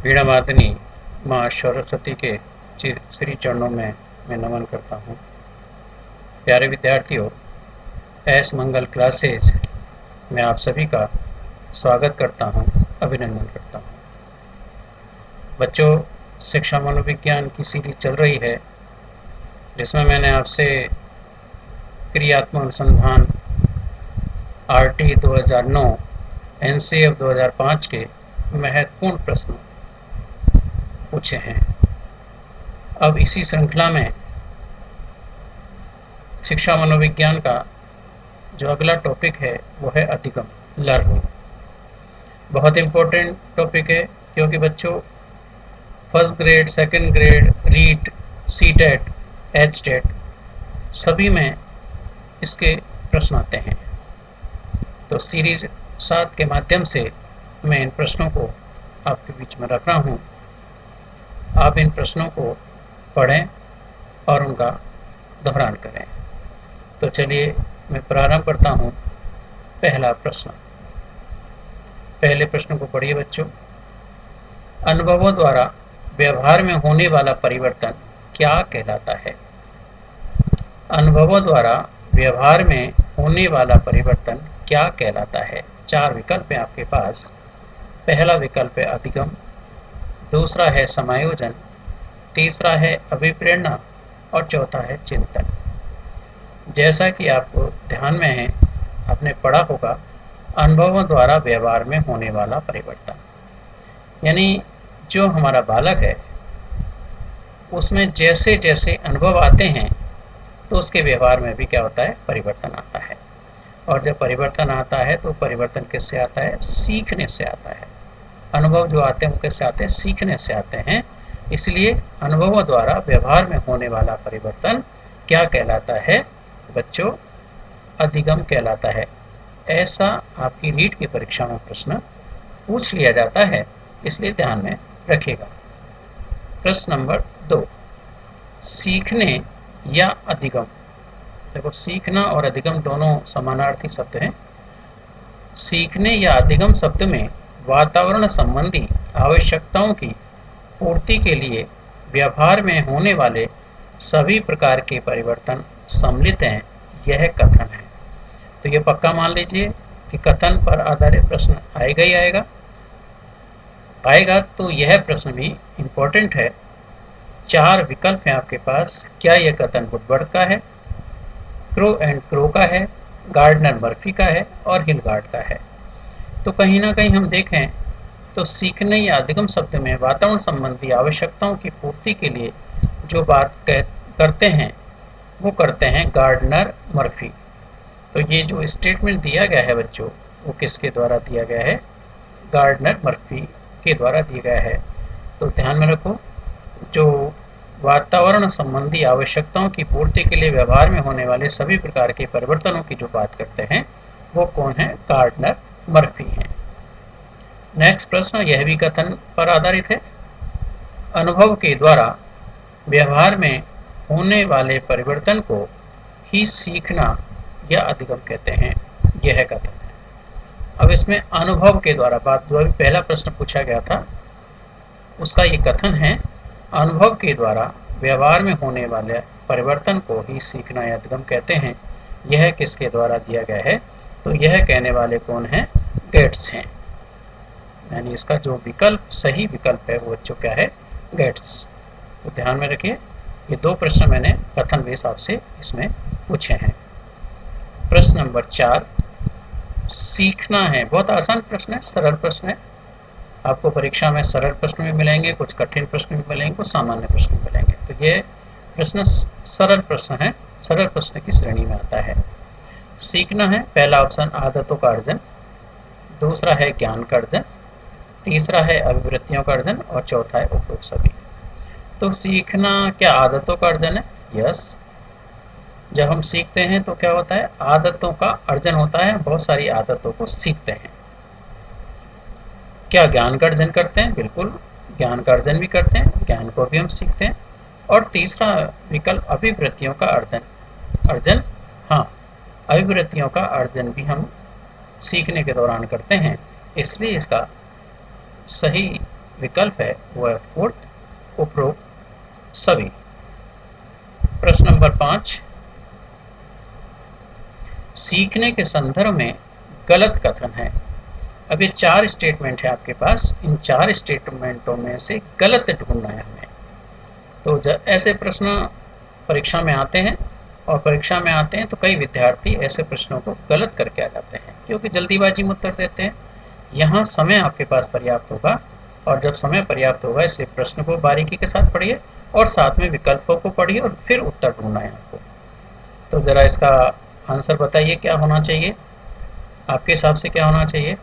वीणा वादनी माँ सरस्वती के श्री चरणों में मैं नमन करता हूँ। प्यारे विद्यार्थियों, एस मंगल क्लासेज में आप सभी का स्वागत करता हूँ, अभिनंदन करता हूँ। बच्चों, शिक्षा मनोविज्ञान की सीरीज चल रही है जिसमें मैंने आपसे क्रियात्मक अनुसंधान आरटी 2009 एनसीएफ 2005 के महत्वपूर्ण प्रश्न पूछे हैं। अब इसी श्रृंखला में शिक्षा मनोविज्ञान का जो अगला टॉपिक है वो है अधिगम, लर्निंग। बहुत इम्पोर्टेंट टॉपिक है क्योंकि बच्चों first grade, second grade, REET, CTET, HTET सभी में इसके प्रश्न आते हैं। तो सीरीज 7 के माध्यम से मैं इन प्रश्नों को आपके बीच में रख रहा हूँ। आप इन प्रश्नों को पढ़ें और उनका दोहरान करें। तो चलिए मैं प्रारंभ करता हूँ। पहला प्रश्न, पहले प्रश्न को पढ़िए बच्चों। अनुभवों द्वारा व्यवहार में होने वाला परिवर्तन क्या कहलाता है? अनुभवों द्वारा व्यवहार में होने वाला परिवर्तन क्या कहलाता है? 4 विकल्प हैं आपके पास। पहला विकल्प है अधिगम, दूसरा है समायोजन, तीसरा है अभिप्रेरणा और चौथा है चिंतन। जैसा कि आपको ध्यान में है, आपने पढ़ा होगा अनुभवों द्वारा व्यवहार में होने वाला परिवर्तन, यानी जो हमारा बालक है उसमें जैसे जैसे अनुभव आते हैं तो उसके व्यवहार में भी क्या होता है? परिवर्तन आता है। और जब परिवर्तन आता है तो परिवर्तन किससे आता है? सीखने से आता है। अनुभव जो आते हैं वो किससे आते हैं? सीखने से आते हैं। इसलिए अनुभवों द्वारा व्यवहार में होने वाला परिवर्तन क्या कहलाता है बच्चों? अधिगम कहलाता है। ऐसा आपकी रीट की परीक्षा में प्रश्न पूछ लिया जाता है, इसलिए ध्यान में रखिएगा। प्रश्न नंबर 2, सीखने या अधिगम। देखो, सीखना और अधिगम दोनों समानार्थी शब्द हैं। सीखने या अधिगम शब्द में वातावरण संबंधी आवश्यकताओं की पूर्ति के लिए व्यवहार में होने वाले सभी प्रकार के परिवर्तन सम्मिलित हैं, यह कथन है। तो ये पक्का मान लीजिए कि कथन पर आधारित प्रश्न आएगा ही आएगा। तो यह प्रश्न भी इम्पोर्टेंट है। 4 विकल्प हैं आपके पास। क्या यह कथन वुडवर्ड का है, क्रो एंड क्रो का है, गार्डनर मर्फी का है और हिलगार्ड का है? तो कहीं ना कहीं हम देखें तो सीखने या अधिगम शब्द में वातावरण संबंधी आवश्यकताओं की पूर्ति के लिए जो बात करते हैं वो करते हैं गार्डनर मर्फी। तो ये जो स्टेटमेंट दिया गया है बच्चों, वो किसके द्वारा दिया गया है? गार्डनर मर्फी के द्वारा दिया गया है। तो ध्यान में रखो, जो वातावरण संबंधी आवश्यकताओं की पूर्ति के लिए व्यवहार में होने वाले सभी प्रकार के परिवर्तनों की जो बात करते हैं वो कौन है? गार्डनर मर्फी हैं। नेक्स्ट प्रश्न, यह भी कथन पर आधारित है। अनुभव के द्वारा व्यवहार में होने वाले परिवर्तन को ही सीखना या अधिगम कहते हैं, यह कथन है। अब इसमें अनुभव के द्वारा बात, जो अभी पहला प्रश्न पूछा गया था उसका ये कथन है, अनुभव के द्वारा व्यवहार में होने वाले परिवर्तन को ही सीखना या अधिगम कहते हैं। यह किसके द्वारा दिया गया है? तो यह कहने वाले कौन है? गेट्स हैं। यानी इसका जो विकल्प, सही विकल्प है वो बच्चों क्या है? गेट्स। तो ध्यान में रखिए, ये 2 प्रश्न मैंने कथन बेस आपसे इसमें पूछे हैं। प्रश्न नंबर 4, सीखना है। बहुत आसान प्रश्न है, सरल प्रश्न है। आपको परीक्षा में सरल प्रश्न भी मिलेंगे, कुछ कठिन प्रश्न भी मिलेंगे, कुछ सामान्य प्रश्न भी मिलेंगे। तो ये प्रश्न सरल प्रश्न है, सरल प्रश्न की श्रेणी में आता है। सीखना है, पहला ऑप्शन आदतों का अर्जन, दूसरा है ज्ञान का अर्जन, तीसरा है अभिवृत्तियों का अर्जन और चौथा है उपरोक्त सभी। तो सीखना क्या आदतों का अर्जन है? यस। जब हम सीखते हैं तो क्या होता है? आदतों का अर्जन होता है, बहुत सारी आदतों को सीखते हैं। क्या ज्ञान का अर्जन करते हैं? बिल्कुल, ज्ञान का अर्जन भी करते हैं, ज्ञान को भी हम सीखते हैं। और तीसरा विकल्प अभिवृत्तियों का अर्जन, हाँ, अभिवृत्तियों का अर्जन भी हम सीखने के दौरान करते हैं। इसलिए इसका सही विकल्प है वो है फोर्थ, उपरोक्त सभी। प्रश्न नंबर 5, सीखने के संदर्भ में गलत कथन है। अब ये 4 स्टेटमेंट है आपके पास, इन 4 स्टेटमेंटों में से गलत ढूंढना है हमें। तो ऐसे प्रश्न परीक्षा में आते हैं, और परीक्षा में आते हैं तो कई विद्यार्थी ऐसे प्रश्नों को गलत करके आ जाते हैं क्योंकि जल्दीबाजी में उत्तर देते हैं। यहाँ समय आपके पास पर्याप्त होगा, और जब समय पर्याप्त होगा इसलिए प्रश्न को बारीकी के साथ पढ़िए और साथ में विकल्पों को पढ़िए और फिर उत्तर ढूंढना है आपको। तो ज़रा इसका आंसर बताइए क्या होना चाहिए, आपके हिसाब से क्या होना चाहिए।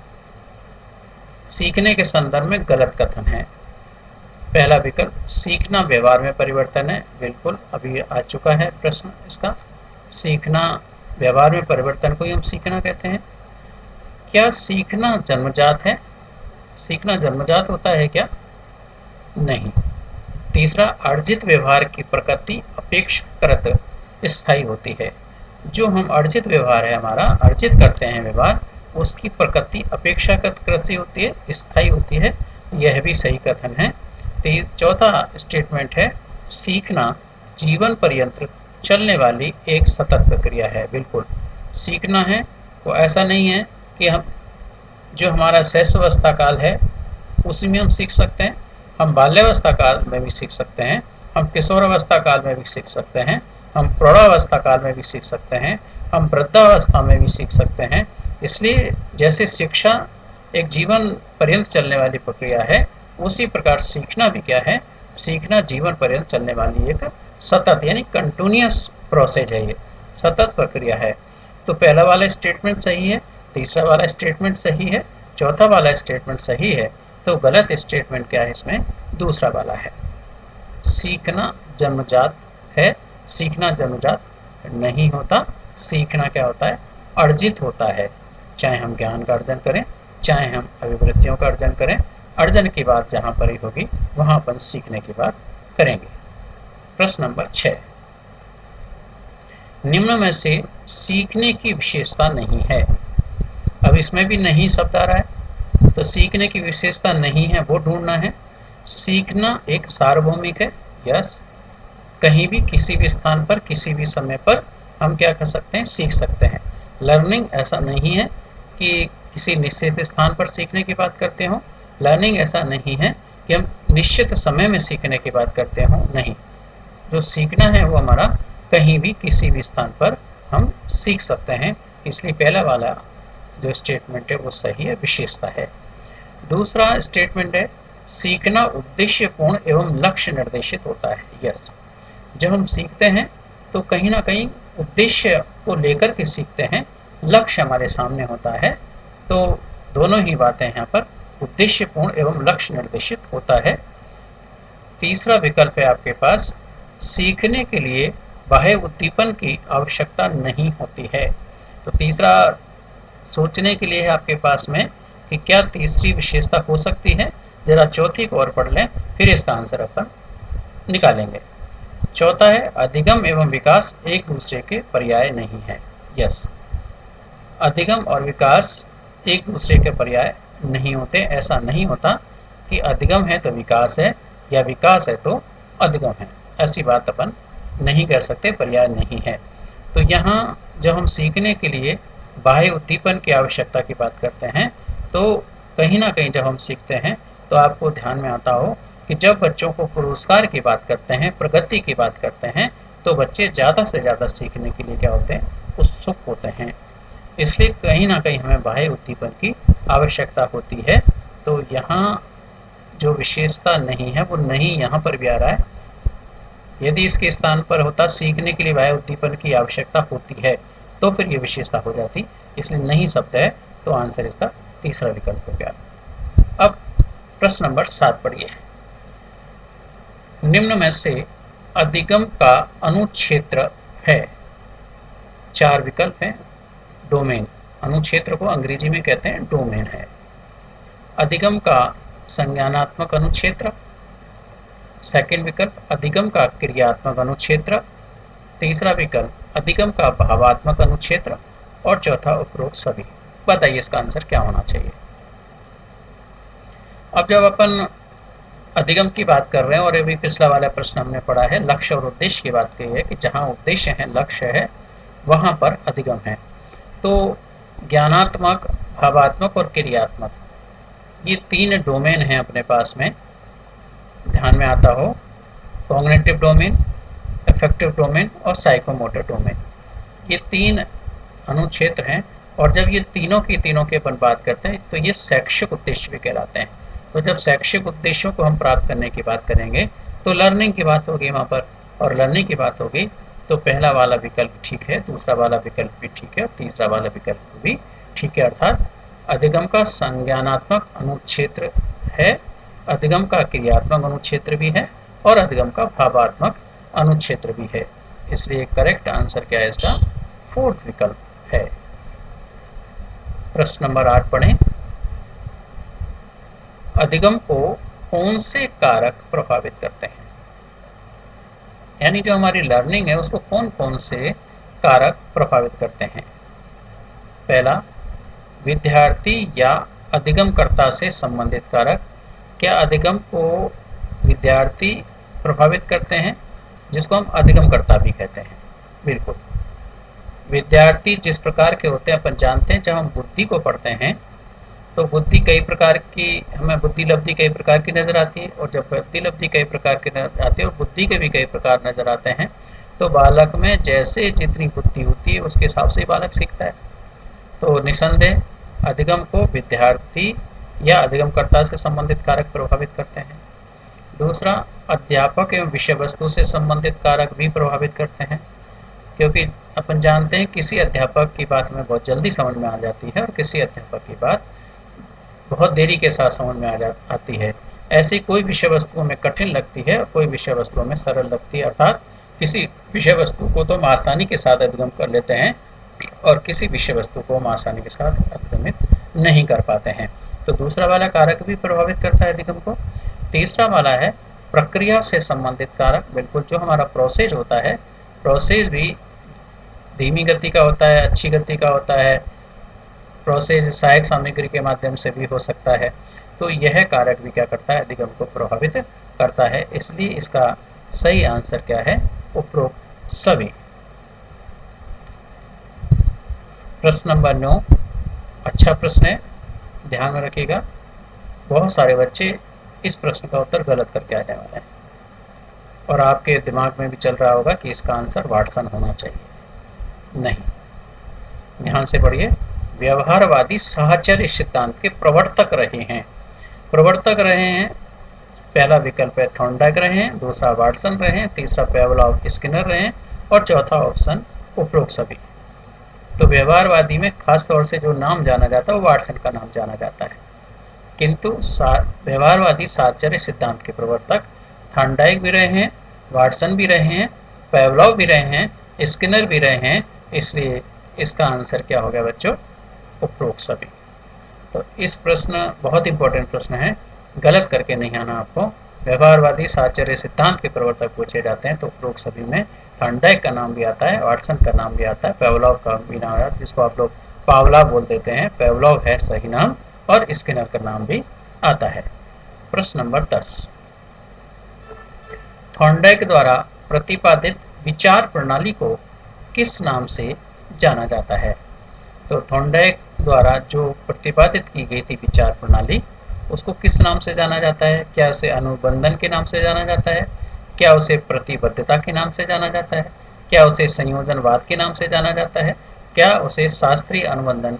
सीखने के संदर्भ में गलत कथन है। पहला विकल्प, सीखना व्यवहार में परिवर्तन है। बिल्कुल, अभी आ चुका है प्रश्न इसका। सीखना व्यवहार में परिवर्तन को ही हम सीखना कहते हैं। क्या सीखना जन्मजात है? सीखना जन्मजात होता है क्या? नहीं। तीसरा, अर्जित व्यवहार की प्रकृति अपेक्षाकृत स्थायी होती है। जो हम अर्जित व्यवहार है हमारा, अर्जित करते हैं व्यवहार, उसकी प्रकृति अपेक्षाकृत कृषि होती है, स्थायी होती है। यह भी सही कथन है। चौथा स्टेटमेंट है, सीखना जीवन पर्यंत चलने वाली एक सतत प्रक्रिया है। बिल्कुल, सीखना है वो ऐसा नहीं है कि हम जो हमारा शैशवावस्था काल है उसी में हम सीख सकते हैं। हम बाल्यावस्था काल में भी सीख सकते हैं, हम किशोरावस्था काल में भी सीख सकते हैं, हम प्रौढ़ावस्था काल में भी सीख सकते हैं, हम वृद्धावस्था में भी सीख सकते हैं। इसलिए जैसे शिक्षा एक जीवन पर्यंत चलने वाली प्रक्रिया है, उसी प्रकार सीखना भी क्या है, सीखना जीवन पर्यंत चलने वाली एक सतत यानी कंटिन्यूअस प्रोसेस है, ये सतत प्रक्रिया है। तो पहला वाला स्टेटमेंट सही है, तीसरा वाला स्टेटमेंट सही है, चौथा वाला स्टेटमेंट सही है। तो गलत स्टेटमेंट क्या है इसमें? दूसरा वाला है। सीखना जन्मजात है। सीखना जन्मजात नहीं होता। सीखना क्या होता है? अर्जित होता है। चाहे हम ज्ञान का अर्जन करें, चाहे हम अभिवृत्तियों का अर्जन करें, अर्जन की बात जहाँ पर ही होगी वहाँ अपन सीखने की बात करेंगे। प्रश्न नंबर 6, निम्न में से सीखने की विशेषता नहीं है। अब इसमें भी नहीं शब्द आ रहा है, तो सीखने की विशेषता नहीं है वो ढूंढना है। सीखना एक सार्वभौमिक है। यस, कहीं भी किसी भी स्थान पर किसी भी समय पर हम क्या कर सकते हैं, सीख सकते हैं। लर्निंग ऐसा नहीं है कि किसी निश्चित स्थान पर सीखने की बात करते हो। लर्निंग ऐसा नहीं है कि हम निश्चित समय में सीखने की बात करते हो। नहीं, जो सीखना है वो हमारा कहीं भी किसी भी स्थान पर हम सीख सकते हैं। इसलिए पहला वाला जो स्टेटमेंट है वो सही है, विशेषता है। दूसरा स्टेटमेंट है, सीखना उद्देश्यपूर्ण एवं लक्ष्य निर्देशित होता है। यस, जब हम सीखते हैं तो कहीं ना कहीं उद्देश्य को लेकर के सीखते हैं, लक्ष्य हमारे सामने होता है। तो दोनों ही बातें यहाँ पर, उद्देश्यपूर्ण एवं लक्ष्य निर्देशित होता है। तीसरा विकल्प है आपके पास, सीखने के लिए बाह्य उद्दीपन की आवश्यकता नहीं होती है। तो तीसरा सोचने के लिए है आपके पास में कि क्या तीसरी विशेषता हो सकती है। जरा चौथी को और पढ़ लें, फिर इसका आंसर अपन निकालेंगे। चौथा है, अधिगम एवं विकास एक दूसरे के पर्याय नहीं है। यस, अधिगम और विकास एक दूसरे के पर्याय नहीं होते। ऐसा नहीं होता कि अधिगम है तो विकास है, या विकास है तो अधिगम है। ऐसी बात अपन नहीं कह सकते, पर्याय नहीं है। तो यहाँ जब हम सीखने के लिए बाह्य उद्दीपन की आवश्यकता की बात करते हैं, तो कहीं ना कहीं जब हम सीखते हैं तो आपको ध्यान में आता हो कि जब बच्चों को पुरस्कार की बात करते हैं, प्रगति की बात करते हैं, तो बच्चे ज़्यादा से ज़्यादा सीखने के लिए क्या होते हैं, उत्सुक होते हैं। इसलिए कहीं ना कहीं हमें बाह्य उद्दीपन की आवश्यकता होती है। तो यहाँ जो विशेषता नहीं है वो नहीं यहाँ पर भी आ रहा है। यदि इसके स्थान पर होता सीखने के लिए बाह्य उद्दीपन की आवश्यकता होती है तो फिर ये विशेषता हो जाती, इसलिए नहीं शब्द है। तो आंसर इसका तीसरा विकल्प हो गया। अब प्रश्न नंबर 7 पढ़िए। निम्न में से अधिगम का अनुक्षेत्र है। 4 विकल्प हैं। डोमेन, अनुक्षेत्र को अंग्रेजी में कहते हैं डोमेन है। अधिगम का संज्ञानात्मक अनुक्षेत्र। सेकंड विकल्प, अधिगम का क्रियात्मक अनुक्षेत्र। तीसरा विकल्प, अधिगम का भावात्मक अनुक्षेत्र। और चौथा उपरोक्त सभी। बताइए इसका आंसर क्या होना चाहिए। अब जब अपन अधिगम की बात कर रहे हैं और अभी पिछला वाला प्रश्न हमने पढ़ा है लक्ष्य और उद्देश्य की बात की है कि जहाँ उद्देश्य है, लक्ष्य है, वहाँ पर अधिगम है। तो ज्ञानात्मक, भावात्मक और क्रियात्मक, ये 3 डोमेन हैं अपने पास में, ध्यान में आता हो। कॉग्निटिव डोमेन, अफेक्टिव डोमेन और साइकोमोटर डोमेन, ये 3 अनुक्षेत्र हैं। और जब ये तीनों की तीनों की अपन बात करते हैं तो ये शैक्षिक उद्देश्य भी कहलाते हैं। तो जब शैक्षिक उद्देश्यों को हम प्राप्त करने की बात करेंगे तो लर्निंग की बात होगी वहाँ पर, और लर्निंग की बात होगी तो पहला वाला विकल्प ठीक है, दूसरा वाला विकल्प भी ठीक है और तीसरा वाला विकल्प भी ठीक है। अर्थात अधिगम का संज्ञानात्मक अनुक्षेत्र है, अधिगम का क्रियात्मक अनुक्षेत्र भी है और अधिगम का भावात्मक अनुक्षेत्र भी है। इसलिए करेक्ट आंसर क्या है इसका? फोर्थ विकल्प है। प्रश्न नंबर 8 पढ़ें। अधिगम को कौन से कारक प्रभावित करते हैं? यानी जो हमारी लर्निंग है उसको कौन कौन से कारक प्रभावित करते हैं? पहला, विद्यार्थी या अधिगमकर्ता से संबंधित कारक। क्या अधिगम को विद्यार्थी प्रभावित करते हैं, जिसको हम अधिगमकर्ता भी कहते हैं? बिल्कुल। विद्यार्थी जिस प्रकार के होते हैं अपन जानते हैं, जब हम बुद्धि को पढ़ते हैं तो बुद्धि कई प्रकार की, हमें बुद्धि लब्धि कई प्रकार की नज़र आती है, और जब बुद्धि लब्धि कई प्रकार की नजर आती है और बुद्धि के भी कई प्रकार नज़र आते हैं, तो बालक में जैसे जितनी बुद्धि होती है उसके हिसाब से बालक सीखता है। तो निसंदेह अधिगम को विद्यार्थी या अधिगमकर्ता से संबंधित कारक प्रभावित करते हैं। दूसरा, अध्यापक एवं विषय वस्तु से संबंधित कारक भी प्रभावित करते हैं, क्योंकि अपन जानते हैं किसी अध्यापक की बात हमें बहुत जल्दी समझ में आ जाती है और किसी अध्यापक की बात बहुत देरी के साथ समझ में आती है। ऐसी कोई विषय वस्तु हमें कठिन लगती है और कोई विषय वस्तु हमें सरल लगती है। अर्थात किसी विषय वस्तु को तो हम आसानी के साथ अधिगम कर लेते हैं और किसी विषय वस्तु को हम आसानी के साथ अधिगमित नहीं कर पाते हैं। तो दूसरा वाला कारक भी प्रभावित करता है अधिगम को। तीसरा वाला है प्रक्रिया से संबंधित कारक। बिल्कुल, जो हमारा प्रोसेस होता है, प्रोसेस भी धीमी गति का होता है, अच्छी गति का होता है, प्रोसेस सहायक सामग्री के माध्यम से भी हो सकता है। तो यह कारक भी क्या करता है? अधिगम को प्रभावित करता है। इसलिए इसका सही आंसर क्या है? उपरोक्त सभी। प्रश्न नंबर 9 अच्छा प्रश्न है, ध्यान में रखिएगा। बहुत सारे बच्चे इस प्रश्न का उत्तर गलत करके आने वाले हैं और आपके दिमाग में भी चल रहा होगा कि इसका आंसर वाटसन होना चाहिए। नहीं, ध्यान से पढ़िए। व्यवहारवादी साहचर्य सिद्धांत के प्रवर्तक रहे हैं। प्रवर्तक रहे हैं, पहला विकल्प है थॉर्नडाइक रहे हैं, दूसरा वाटसन रहे हैं, तीसरा पेवलॉव स्किनर रहे हैं और चौथा ऑप्शन उपरोक्त सभी। तो व्यवहारवादी में खास तौर से जो नाम जाना जाता है वो वाटसन का नाम जाना जाता है, किंतु व्यवहारवादी साहचर्य सिद्धांत के प्रवर्तक थॉर्नडाइक भी रहे हैं, वाटसन भी रहे हैं, पेवलॉव भी रहे हैं, स्किनर भी रहे हैं। इसलिए इसका आंसर क्या हो गया बच्चों? उपरोक्त सभी। तो इस प्रश्न बहुत इंपॉर्टेंट प्रश्न है, गलत करके नहीं आना आपको। व्यवहारवादी साहचर्य सिद्धांत के प्रवर्तक पूछे जाते हैं तो उपरोक्त सभी में थॉर्नडाइक का नाम भी आता है, वाटसन का नाम भी आता है, पेवलॉव का भी नाम आता है, जिसको आप लोग पावला बोल देते हैं, पेवलॉव है सही नाम, और स्किनर का नाम भी आता है। प्रश्न नंबर 10, थॉर्नडाइक द्वारा प्रतिपादित विचार प्रणाली को किस नाम से जाना जाता है? तो थॉर्नडाइक द्वारा जो प्रतिपादित की गई थी विचार प्रणाली, उसको किस नाम से जाना जाता है? क्या उसे अनुबंधन के नाम से जाना जाता है? क्या उसे प्रतिबद्धता के नाम से जाना जाता है? क्या उसे संयोजनवाद के नाम से जाना जाता है? क्या उसे शास्त्रीय अनुबंधन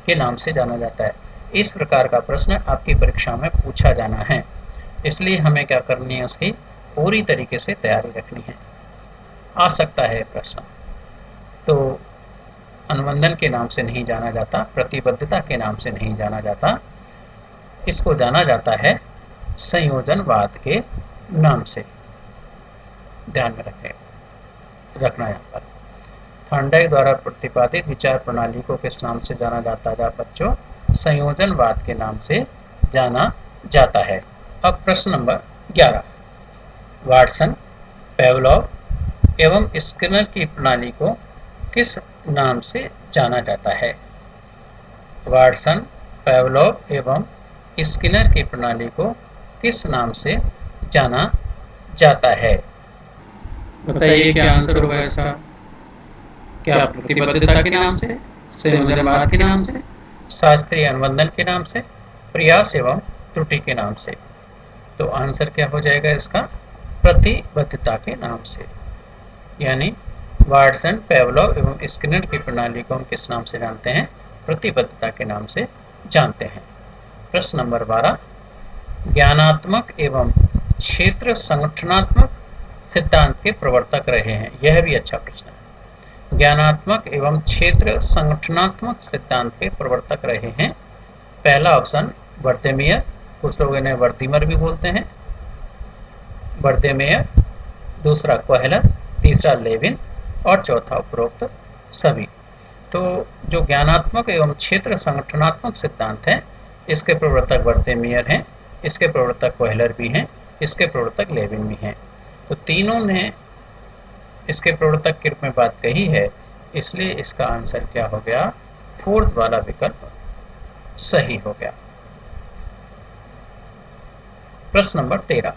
के नाम से जाना जाता है? इस प्रकार का प्रश्न आपकी परीक्षा में पूछा जाना है, इसलिए हमें क्या करनी है? उसकी पूरी तरीके से तैयारी रखनी है। आ सकता है प्रश्न। तो अनुबंधन के नाम से नहीं जाना जाता, प्रतिबद्धता के नाम से नहीं जाना जाता, इसको जाना जाता है संयोजनवाद के नाम से। ध्यान में रखना यहाँ पर। थॉर्नडाइक द्वारा प्रतिपादित विचार प्रणाली को किस नाम से जाना जाता है बच्चों? संयोजनवाद के नाम से जाना जाता है। अब प्रश्न नंबर 11, वाटसन, पेवलॉव एवं स्किनर की प्रणाली को किस नाम से जाना जाता है? वाटसन, पेवलॉव एवं स्किनर की प्रणाली को किस नाम से जाना जाता है? बताइए क्या आंसर होगा इसका। क्या प्रतिबद्धता के नाम से, संयोजनवाद के नाम से, शास्त्रीय अनुबंधन के नाम से, प्रयास एवं त्रुटि के नाम से? तो आंसर क्या हो जाएगा इसका? प्रतिबद्धता के नाम से। यानी वाटसन, पेवलोव एवं स्किनर की प्रणाली को हम किस नाम से जानते हैं? प्रतिबद्धता के नाम से जानते हैं। प्रश्न नंबर 12, ज्ञानात्मक एवं क्षेत्र संगठनात्मक सिद्धांत के प्रवर्तक रहे हैं। यह भी अच्छा प्रश्न है। ज्ञानात्मक एवं क्षेत्र संगठनात्मक सिद्धांत के प्रवर्तक रहे हैं। पहला ऑप्शन वर्देमेयर, कुछ लोग इन्हें वर्दीमर भी बोलते हैं, वर्देमेयर। दूसरा क्वेहलर, तीसरा लेविन और चौथा उपरोक्त सभी। तो जो ज्ञानात्मक एवं क्षेत्र संगठनात्मक सिद्धांत है, इसके प्रवर्तक वर्देमेयर हैं, इसके प्रवर्तक क्वेहलर भी हैं, इसके प्रवर्तक लेविन भी हैं। तो तीनों ने इसके प्रवर्तक के रूप में बात कही है, इसलिए इसका आंसर क्या हो गया? फोर्थ वाला विकल्प सही हो गया। प्रश्न नंबर 13,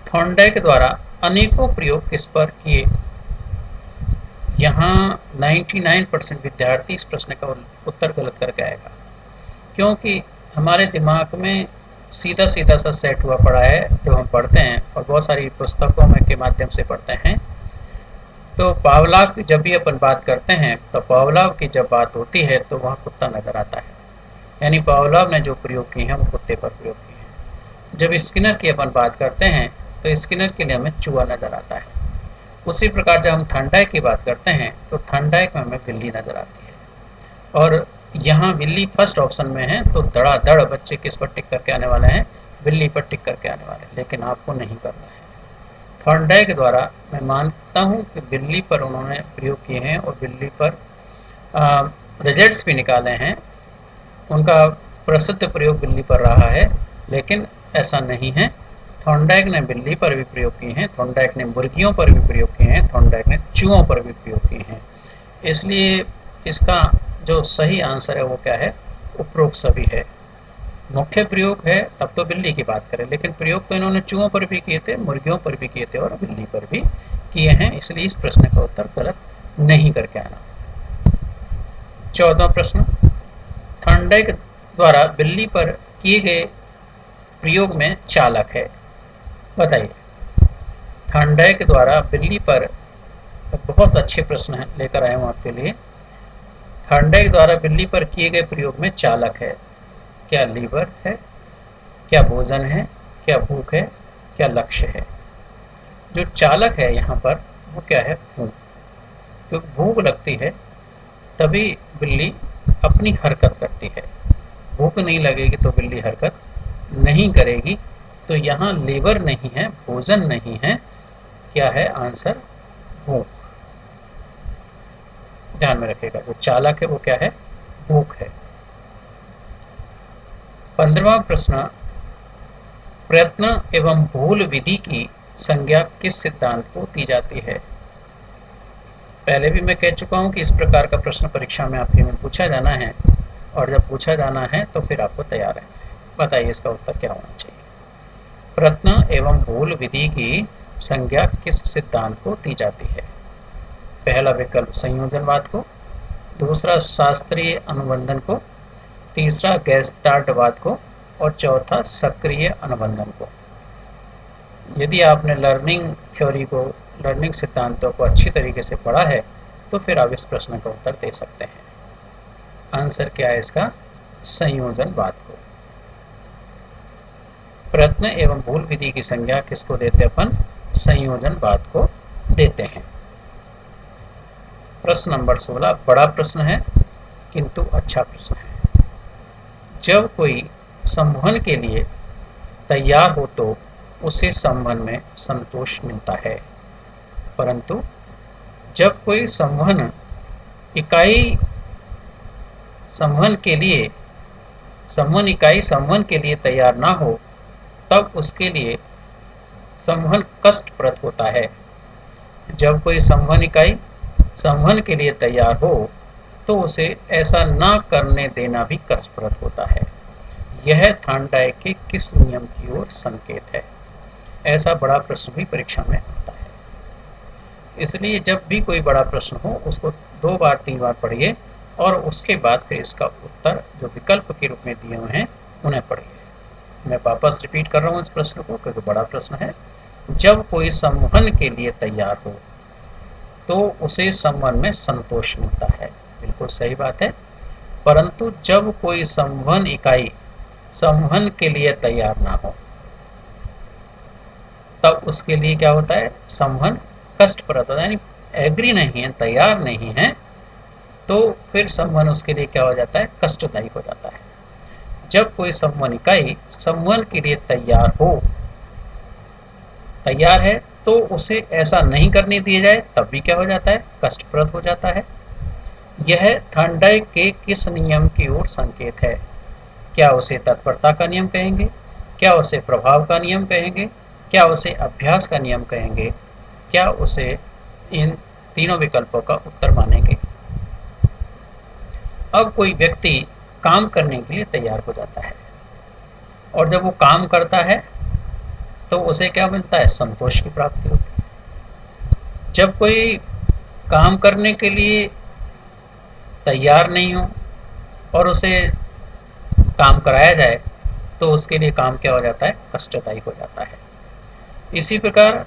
थॉर्नडाइक द्वारा अनेकों प्रयोग किस पर किए? यहाँ 99% विद्यार्थी इस प्रश्न का उत्तर गलत करके आएगा, क्योंकि हमारे दिमाग में सीधा सीधा सा सेट हुआ पड़ा है जो हम पढ़ते हैं और बहुत सारी पुस्तकों में के माध्यम से पढ़ते हैं। तो पावलाव की जब भी अपन बात करते हैं तो पावलाव की जब बात होती है तो वहाँ कुत्ता नजर आता है, यानी पावलाव ने जो प्रयोग किए हैं वो कुत्ते पर प्रयोग किए हैं। जब स्किनर की अपन बात करते हैं तो स्किनर के लिए हमें चूहा नजर आता है। उसी प्रकार जब हम थॉर्नडाइक की बात करते हैं तो थॉर्नडाइक में हमें बिल्ली नजर आती है। और यहाँ बिल्ली फर्स्ट ऑप्शन में है तो धड़ाधड़ बच्चे किस पर टिक करके आने वाले हैं? बिल्ली पर टिक करके आने वाले हैं, लेकिन आपको नहीं करना है। थॉर्नडाइक द्वारा मैं मानता हूँ कि बिल्ली पर उन्होंने प्रयोग किए हैं और बिल्ली पर रिजल्ट्स भी निकाले हैं। उनका प्रसिद्ध प्रयोग बिल्ली पर रहा है, लेकिन ऐसा नहीं है। थॉर्नडाइक ने बिल्ली पर भी प्रयोग किए हैं, थॉर्नडाइक ने मुर्गियों पर भी प्रयोग किए हैं, थॉर्नडाइक ने चूहों पर भी प्रयोग किए हैं। इसलिए इसका जो सही आंसर है वो क्या है? उपरोक्त सभी है। मुख्य प्रयोग है तब तो बिल्ली की बात करें, लेकिन प्रयोग तो इन्होंने चूहों पर भी किए थे, मुर्गियों पर भी किए थे और बिल्ली पर भी किए हैं, इसलिए इस प्रश्न का उत्तर गलत नहीं करके आना। 14वां प्रश्न, थॉर्नडाइक द्वारा बिल्ली पर किए गए प्रयोग में चालक है। बताइए, थॉर्नडाइक द्वारा बिल्ली पर बहुत अच्छे प्रश्न लेकर आए हूँ आपके लिए। थॉर्नडाइक द्वारा बिल्ली पर किए गए प्रयोग में चालक है। क्या लीवर है? क्या भोजन है? क्या भूख है? क्या लक्ष्य है? जो चालक है यहाँ पर वो क्या है? भूख। क्योंकि भूख लगती है तभी बिल्ली अपनी हरकत करती है। भूख नहीं लगेगी तो बिल्ली हरकत नहीं करेगी। तो यहाँ लीवर नहीं है, भोजन नहीं है, क्या है आंसर? भूख। ध्यान में रखिएगा, जो चालक है वो क्या है? भूख है। 15वां प्रश्न, प्रयत्न एवं भूल विधि की संज्ञा किस सिद्धांत को दी जाती है? पहले भी मैं कह चुका हूं कि इस प्रकार का प्रश्न परीक्षा में आपके में पूछा जाना है, और जब पूछा जाना है तो फिर आपको तैयार रहना है। बताइए इसका उत्तर क्या होना चाहिए? प्रयत्न एवं भूल विधि की संज्ञा किस सिद्धांत को दी जाती है? पहला विकल्प संयोजनवाद को, दूसरा शास्त्रीय अनुबंधन को, तीसरा गेस्टाल्टवाद को और चौथा सक्रिय अनुबंधन को। यदि आपने लर्निंग थ्योरी को, लर्निंग सिद्धांतों को अच्छी तरीके से पढ़ा है तो फिर आप इस प्रश्न का उत्तर दे सकते हैं। आंसर क्या है इसका? संयोजनवाद को। प्रयत्न एवं भूल विधि की संज्ञा किसको देते हैं अपन? संयोजनवाद को देते हैं। प्रश्न नंबर 16 बड़ा प्रश्न है किंतु अच्छा प्रश्न है। जब कोई संवहन के लिए तैयार हो तो उसे संवहन में संतोष मिलता है, परंतु जब कोई संवहन इकाई संवहन के लिए संवहन इकाई संवहन के लिए तैयार ना हो तब उसके लिए संवहन कष्टप्रद होता है। जब कोई संवहन इकाई संवहन के लिए तैयार हो तो उसे ऐसा ना करने देना भी कष्टप्रद होता है। यह थॉर्नडाइक के किस नियम की ओर संकेत है? ऐसा बड़ा प्रश्न भी परीक्षा में आता है। इसलिए जब भी कोई बड़ा प्रश्न हो उसको 2 बार 3 बार पढ़िए और उसके बाद फिर इसका उत्तर जो विकल्प के रूप में दिए हुए हैं उन्हें पढ़िए। मैं वापस रिपीट कर रहा हूँ इस प्रश्न को क्योंकि बड़ा प्रश्न है। जब कोई संवहन के लिए तैयार हो तो उसे संवहन में संतोष मिलता है। बिल्कुल सही बात है। परंतु जब कोई संवहन इकाई संवहन के लिए तैयार ना हो तब उसके लिए क्या होता है? संवहन कष्टप्रद होता है, यानी एग्री नहीं है, तैयार नहीं है, तो फिर संवहन उसके लिए क्या हो जाता है? कष्टदायी हो जाता है। जब कोई संवहन इकाई संवहन के लिए तैयार है तो उसे ऐसा नहीं करने दिया जाए तब भी क्या हो जाता है? कष्टप्रद हो जाता है। यह थॉर्नडाइक के किस नियम की ओर संकेत है? क्या उसे तत्परता का नियम कहेंगे? क्या उसे प्रभाव का नियम कहेंगे? क्या उसे अभ्यास का नियम कहेंगे? क्या उसे इन तीनों विकल्पों का उत्तर मानेंगे? अब कोई व्यक्ति काम करने के लिए तैयार हो जाता है और जब वो काम करता है तो उसे क्या मिलता है? संतोष की प्राप्ति होती है। जब कोई काम करने के लिए तैयार नहीं हो और उसे काम कराया जाए तो उसके लिए काम क्या हो जाता है? कष्टदायी हो जाता है। इसी प्रकार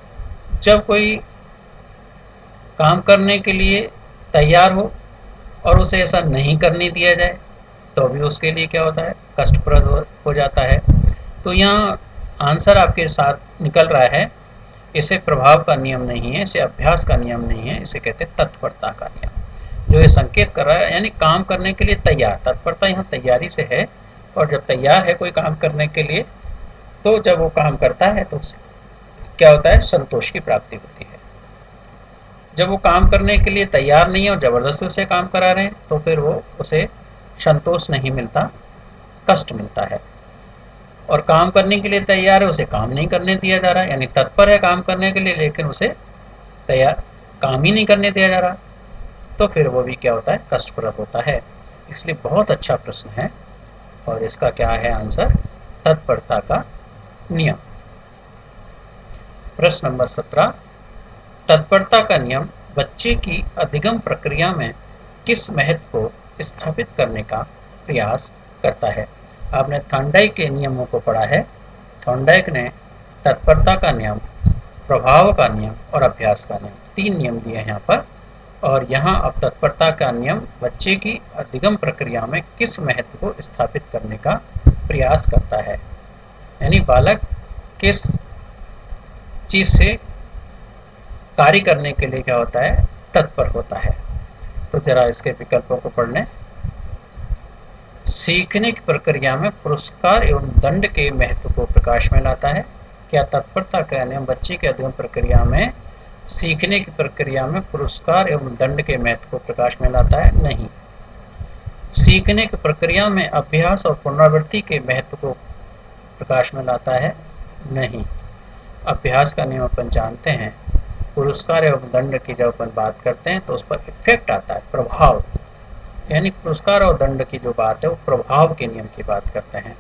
जब कोई काम करने के लिए तैयार हो और उसे ऐसा नहीं करने दिया जाए तो भी उसके लिए क्या होता है? कष्टप्रद हो जाता है। तो यहाँ आंसर आपके साथ निकल रहा है, इसे प्रभाव का नियम नहीं है, इसे अभ्यास का नियम नहीं है, इसे कहते हैं तत्परता का नियम। जो ये संकेत कर रहा है यानी काम करने के लिए तैयार, तत्परता यहाँ तैयारी से है। और जब तैयार है कोई काम करने के लिए तो जब वो काम करता है तो क्या होता है? संतोष की प्राप्ति होती है। जब वो काम करने के लिए तैयार नहीं है और ज़बरदस्ती उसे काम करा रहे हैं तो फिर वो उसे संतोष नहीं मिलता, कष्ट मिलता है। और काम करने के लिए तैयार है उसे काम नहीं करने दिया जा रहा है, यानी तत्पर है काम करने के लिए लेकिन उसे तैयार काम ही नहीं करने दिया जा रहा, तो फिर वो भी क्या होता है? कष्टप्रद होता है। इसलिए बहुत अच्छा प्रश्न है और इसका क्या है आंसर? तत्परता का नियम। प्रश्न नंबर 17, तत्परता का नियम बच्चे की अधिगम प्रक्रिया में किस महत्व को स्थापित करने का प्रयास करता है? आपने थॉर्नडाइक के नियमों को पढ़ा है। थॉर्नडाइक ने तत्परता का नियम, प्रभाव का नियम और अभ्यास का नियम 3 नियम दिए हैं यहाँ पर। और यहाँ अब तत्परता का नियम बच्चे की अधिगम प्रक्रिया में किस महत्व को स्थापित करने का प्रयास करता है, यानी बालक किस चीज़ से कार्य करने के लिए क्या होता है? तत्पर होता है। तो जरा इसके विकल्पों को पढ़ लें। सीखने की प्रक्रिया में पुरस्कार एवं दंड के महत्व को प्रकाश में लाता है। क्या तत्परता का नियम बच्चे के अध्ययन प्रक्रिया में सीखने की प्रक्रिया में पुरस्कार एवं दंड के महत्व को प्रकाश में लाता है? नहीं। सीखने की प्रक्रिया में अभ्यास और पुनरावृत्ति के महत्व को प्रकाश में लाता है? नहीं। अभ्यास का नियम अपन जानते हैं। पुरस्कार एवं दंड की जब अपन बात करते हैं तो उस पर इफेक्ट आता है, प्रभाव, यानी पुरस्कार और दंड की जो बात है वो प्रभाव के नियम की बात करते हैं।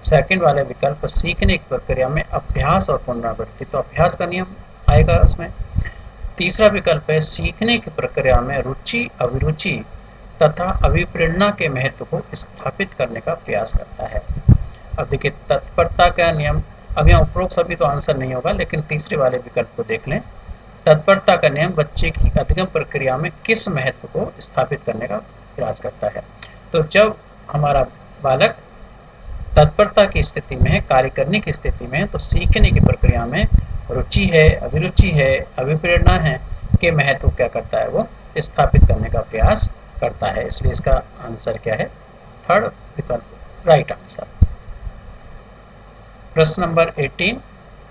सेकंड वाले विकल्प सीखने की प्रक्रिया में अभ्यास और पुनरावृत्ति, तो अभ्यास का नियम आएगा उसमें। तीसरा विकल्प है सीखने की प्रक्रिया में रुचि, अभिरुचि तथा अभिप्रेरणा के महत्व को स्थापित करने का प्रयास करता है। अब देखिए तत्परता का नियम, अब यहाँ उपरोक्त सभी तो आंसर नहीं होगा लेकिन तीसरे वाले विकल्प को देख लें। तत्परता का नियम बच्चे की अधिगम प्रक्रिया में किस महत्व को स्थापित करने का प्रयास करता है? तो जब हमारा बालक तत्परता की स्थिति में है, कार्य करने की स्थिति में है, तो सीखने की प्रक्रिया में रुचि है, अभिरुचि है, अभिप्रेरणा है के महत्व क्या करता है? वो स्थापित करने का प्रयास करता है। इसलिए इसका आंसर क्या है? थर्ड विकल्प राइट आंसर। प्रश्न नंबर 18,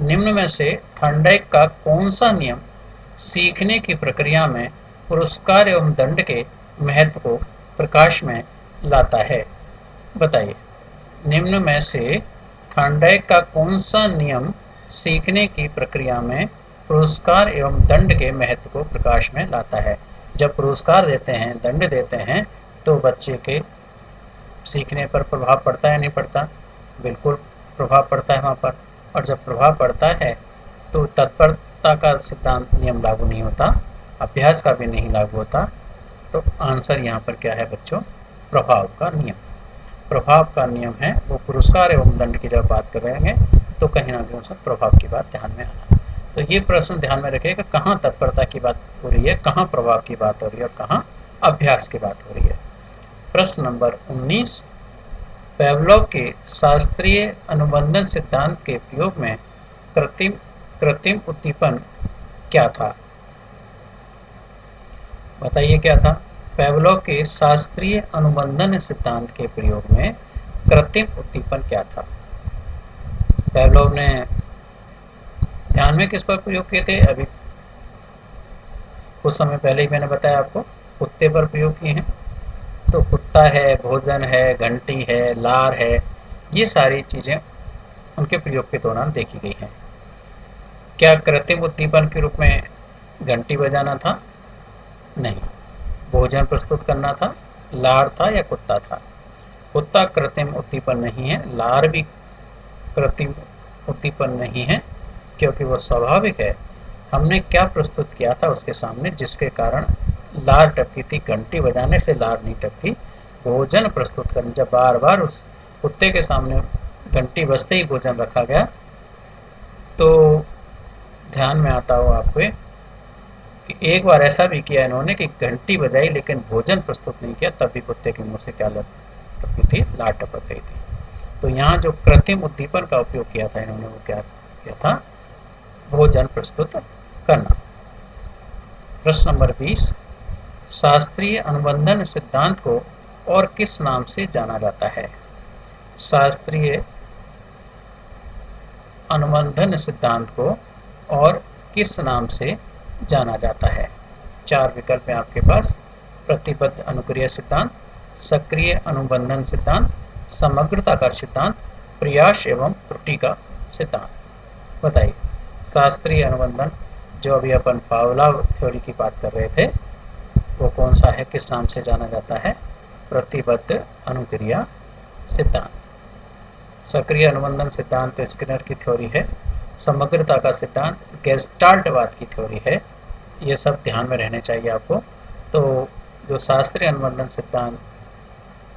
निम्न में से थॉर्नडाइक का कौन सा नियम सीखने की प्रक्रिया में पुरस्कार एवं दंड के महत्व को प्रकाश में लाता है? बताइए। निम्न में से थॉर्नडाइक का कौन सा नियम सीखने की प्रक्रिया में पुरस्कार एवं दंड के महत्व को प्रकाश में लाता है? जब पुरस्कार देते हैं, दंड देते हैं तो बच्चे के सीखने पर प्रभाव पड़ता है या नहीं पड़ता? बिल्कुल प्रभाव पड़ता है वहाँ पर। और जब प्रभाव पड़ता है तो तत्परता का सिद्धांत नियम लागू नहीं होता, अभ्यास का भी नहीं लागू होता। तो आंसर यहाँ पर क्या है बच्चों? प्रभाव का नियम। प्रभाव का नियम है वो पुरस्कार एवं दंड की जब बात करेंगे तो कहीं ना कहीं उसमें प्रभाव की बात ध्यान में आना। तो ये प्रश्न ध्यान में रखिएगा, कहाँ तत्परता की बात हो रही है, कहाँ प्रभाव की बात हो रही है और कहाँ अभ्यास की बात हो रही है। प्रश्न नंबर 19, पेवलोव के शास्त्रीय अनुबंधन सिद्धांत के प्रयोग में कृत्रिम कृत्रिम उद्दीपन क्या था? बताइए क्या था? पेवलोव के शास्त्रीय अनुबंधन सिद्धांत के प्रयोग में कृत्रिम उद्दीपन क्या था? पेवलोव ने ध्यान में किस पर प्रयोग किए थे? अभी कुछ समय पहले ही मैंने बताया आपको, कुत्ते पर प्रयोग किए हैं। तो कुत्ता है, भोजन है, घंटी है, लार है, ये सारी चीज़ें उनके प्रयोग के दौरान देखी गई हैं। क्या कृत्रिम उद्दीपन के रूप में घंटी बजाना था? नहीं। भोजन प्रस्तुत करना था, लार था या कुत्ता था? कुत्ता कृत्रिम उद्दीपन नहीं है, लार भी कृत्रिम उद्दीपन नहीं है, क्योंकि वो स्वाभाविक है। हमने क्या प्रस्तुत किया था उसके सामने जिसके कारण लार टपकी थी? घंटी बजाने से लार नहीं टपकी, भोजन प्रस्तुत करने, जब बार बार उस कुत्ते के सामने घंटी बजते ही भोजन रखा गया तो ध्यान में आता हो आपको कि एक बार ऐसा भी किया इन्होंने कि घंटी बजाई लेकिन भोजन प्रस्तुत नहीं किया, तब भी कुत्ते के मुंह से क्या टपकी थी? लार टपक गई थी। तो यहाँ जो कृत्रिम उद्दीपन का उपयोग किया था इन्होंने, वो क्या किया था? भोजन प्रस्तुत करना। प्रश्न नंबर 20, शास्त्रीय अनुबंधन सिद्धांत को और किस नाम से जाना जाता है? शास्त्रीय अनुबंधन सिद्धांत को और किस नाम से जाना जाता है? 4 विकल्प हैं आपके पास: प्रतिबद्ध अनुक्रिया सिद्धांत, सक्रिय अनुबंधन सिद्धांत, समग्रता का सिद्धांत, प्रयास एवं त्रुटि का सिद्धांत। बताइए, शास्त्रीय अनुबंधन जो अभी अपन पावलोव थ्योरी की बात कर रहे थे वो कौन सा है, किस नाम से जाना जाता है? प्रतिबद्ध अनुक्रिया सिद्धांत। सक्रिय अनुबंधन सिद्धांत तो स्किनर की थ्योरी है, समग्रता का सिद्धांत गेस्टाल्टवाद की थ्योरी है। ये सब ध्यान में रहने चाहिए आपको। तो जो शास्त्रीय अनुबंधन सिद्धांत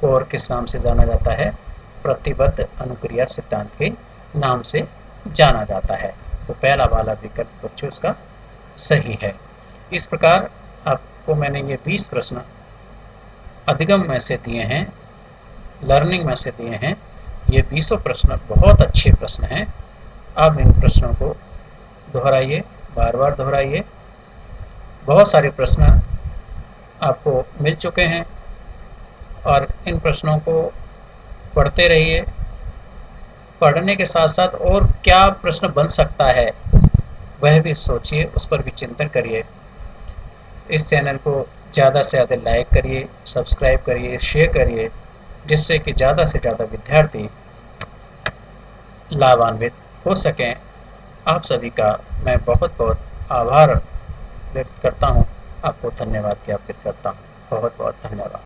को और किस नाम से जाना जाता है? प्रतिबद्ध अनुक्रिया सिद्धांत के नाम से जाना जाता है। तो पहला वाला विकल्प बच्चों इसका सही है। इस प्रकार आपको मैंने ये 20 प्रश्न अधिगम में से दिए हैं, लर्निंग में से दिए हैं। ये 20 प्रश्न बहुत अच्छे प्रश्न हैं। अब इन प्रश्नों को दोहराइए, बार बार दोहराइए। बहुत सारे प्रश्न आपको मिल चुके हैं और इन प्रश्नों को पढ़ते रहिए। पढ़ने के साथ साथ और क्या प्रश्न बन सकता है वह भी सोचिए, उस पर भी चिंतन करिए। इस चैनल को ज़्यादा से ज़्यादा लाइक करिए, सब्सक्राइब करिए, शेयर करिए, जिससे कि ज़्यादा से ज़्यादा विद्यार्थी लाभान्वित हो सकें। आप सभी का मैं बहुत बहुत आभार व्यक्त करता हूँ, आपको धन्यवाद ज्ञापित करता हूँ। बहुत बहुत धन्यवाद।